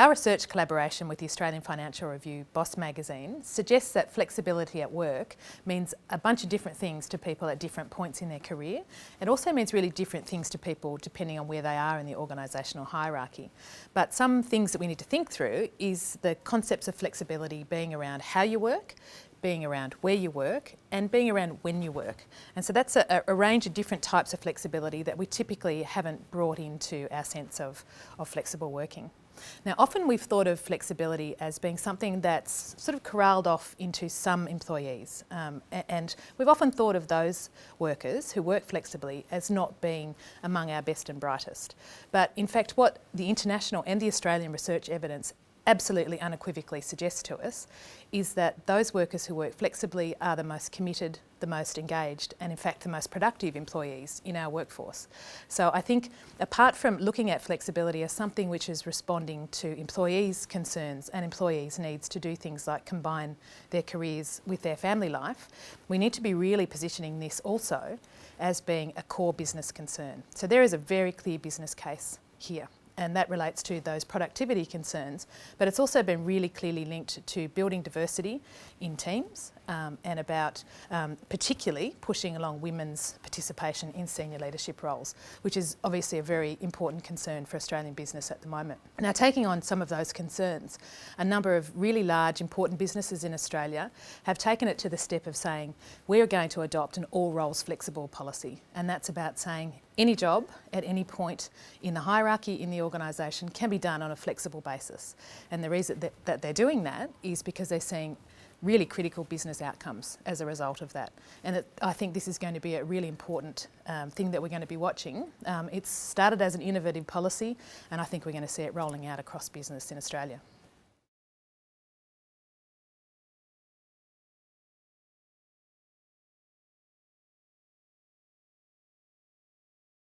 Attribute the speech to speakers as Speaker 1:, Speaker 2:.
Speaker 1: Our research collaboration with the Australian Financial Review Boss magazine suggests that flexibility at work means a bunch of different things to people at different points in their career. It also means really different things to people depending on where they are in the organisational hierarchy. But some things that we need to think through is the concepts of flexibility being around how you work, being around where you work, and being around when you work. And so that's a range of different types of flexibility that we typically haven't brought into our sense of flexible working. Now, often we've thought of flexibility as being something that's sort of corralled off into some employees. And we've often thought of those workers who work flexibly as not being among our best and brightest. But in fact, what the international and the Australian research evidence absolutely unequivocally suggests to us is that those workers who work flexibly are the most committed, the most engaged, and in fact the most productive employees in our workforce. So I think apart from looking at flexibility as something which is responding to employees' concerns and employees' needs to do things like combine their careers with their family life, we need to be really positioning this also as being a core business concern. So there is a very clear business case here, and that relates to those productivity concerns, but it's also been really clearly linked to building diversity in teams and about particularly pushing along women's participation in senior leadership roles, which is obviously a very important concern for Australian business at the moment. Now, taking on some of those concerns, a number of really large important businesses in Australia have taken it to the step of saying we're going to adopt an all roles flexible policy, and that's about saying any job at any point in the hierarchy in the organisation can be done on a flexible basis. And the reason that they're doing that is because they're seeing really critical business outcomes as a result of that. And I think this is going to be a really important thing that we're going to be watching. It's started as an innovative policy, and I think we're going to see it rolling out across business in Australia.